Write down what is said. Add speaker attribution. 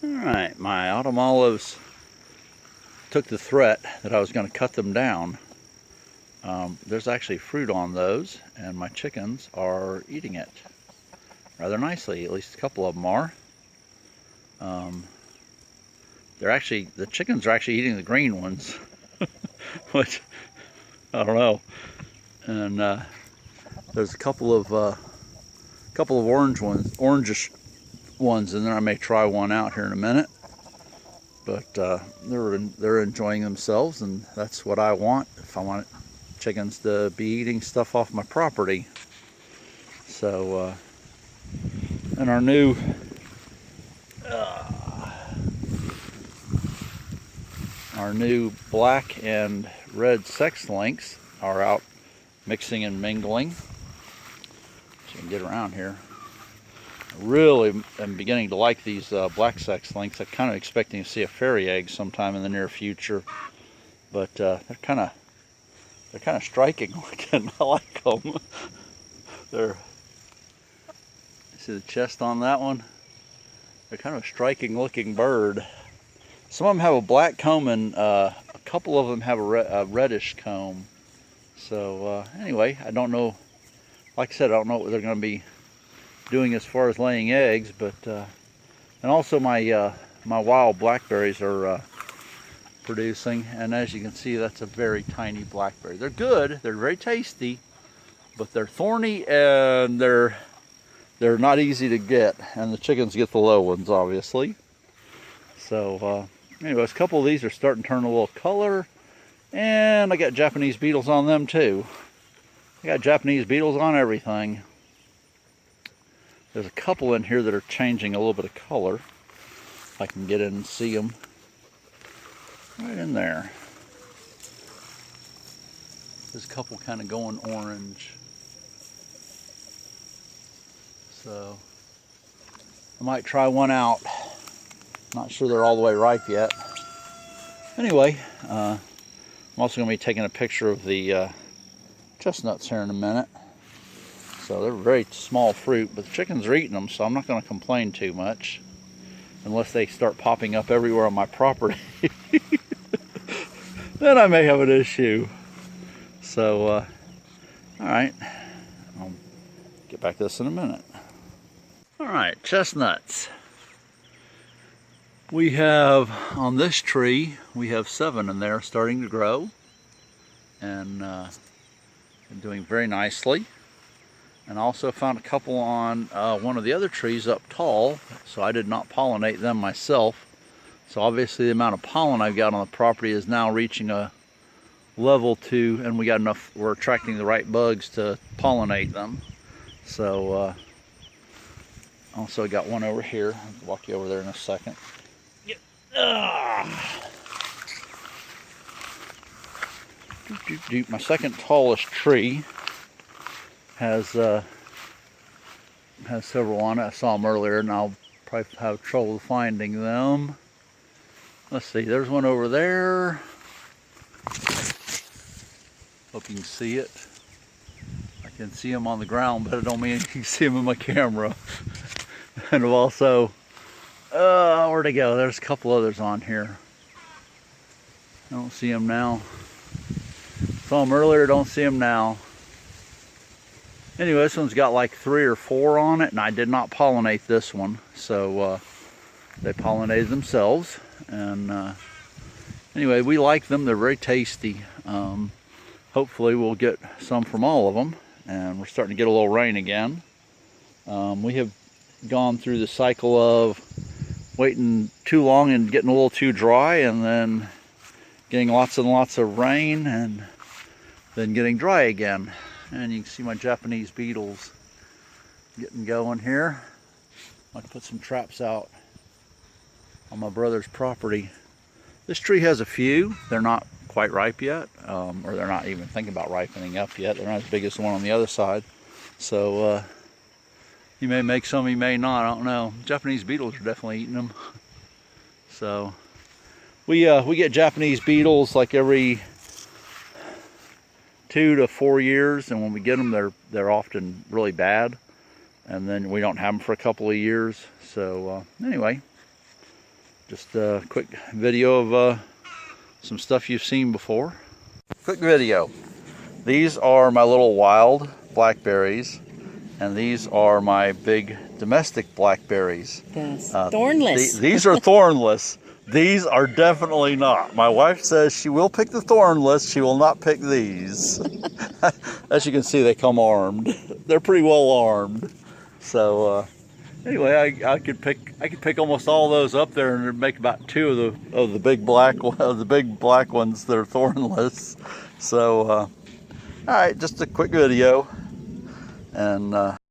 Speaker 1: Alright, my autumn olives took the threat that I was going to cut them down. There's actually fruit on those, and my chickens are eating it rather nicely. At least a couple of them are. The chickens are actually eating the green ones, which I don't know. And there's a couple of orangish ones, and then I may try one out here in a minute. But they're enjoying themselves, and that's what I want if I want chickens to be eating stuff off my property. So, and our new black and red sex links are out mixing and mingling. So you can get around here. I really am beginning to like these black sex links. I'm kind of expecting to see a fairy egg sometime in the near future, but they're kind of striking looking. I like them. See the chest on that one? They're kind of a striking looking bird. Some of them have a black comb, and a couple of them have a reddish comb. So anyway, I don't know. Like I said, I don't know what they're going to be doing as far as laying eggs, but and also my wild blackberries are producing, and as you can see, that's a very tiny blackberry. They're good, they're very tasty, but they're thorny and they're not easy to get, and the chickens get the low ones, obviously. So anyways, a couple of these are starting to turn a little color, and I got Japanese beetles on them too. I got Japanese beetles on everything. There's a couple in here that are changing a little bit of color. If I can get in and see them. Right in there. There's a couple kind of going orange. So I might try one out. Not sure they're all the way ripe yet. Anyway, I'm also going to be taking a picture of the chestnuts here in a minute. So they're very small fruit, but the chickens are eating them, so I'm not going to complain too much. Unless they start popping up everywhere on my property. Then I may have an issue. So, alright. I'll get back to this in a minute. Alright, chestnuts. We have, on this tree, we have 7 in there starting to grow. And doing very nicely. And also found a couple on one of the other trees up tall, so I did not pollinate them myself. So obviously the amount of pollen I've got on the property is now reaching a level to, and we're attracting the right bugs to pollinate them. So also got one over here. I'll walk you over there in a second. My second tallest tree has several on it. I saw them earlier, and I'll probably have trouble finding them. Let's see, there's one over there. Hope you can see it. I can see them on the ground, but I don't mean you can see them in my camera. And I've also, where'd they go? There's a couple others on here. I don't see them now. Saw them earlier, don't see them now. Anyway, this one's got like 3 or 4 on it, and I did not pollinate this one, so they pollinated themselves. And anyway, we like them. They're very tasty. Hopefully we'll get some from all of them, and we're starting to get a little rain again. We have gone through the cycle of waiting too long and getting a little too dry, and then getting lots and lots of rain, and then getting dry again. And you can see my Japanese beetles getting going here. I can put some traps out on my brother's property. This tree has a few. They're not quite ripe yet, or they're not even thinking about ripening up yet. They're not as big as the one on the other side. So you may make some, you may not, I don't know. Japanese beetles are definitely eating them. So we get Japanese beetles like every 2 to 4 years, and when we get them, they're often really bad, and then we don't have them for a couple of years. So anyway, Just a quick video of some stuff you've seen before. Quick video. These are my little wild blackberries, and these are my big domestic blackberries.
Speaker 2: Yes. Thornless.
Speaker 1: These are thornless. These are definitely not. My wife says she will pick the thornless, she will not pick these. As you can see, they come armed. They're pretty well armed. So anyway, I could pick almost all those up there and make about 2 of the big black ones that are thornless. So all right, just a quick video, and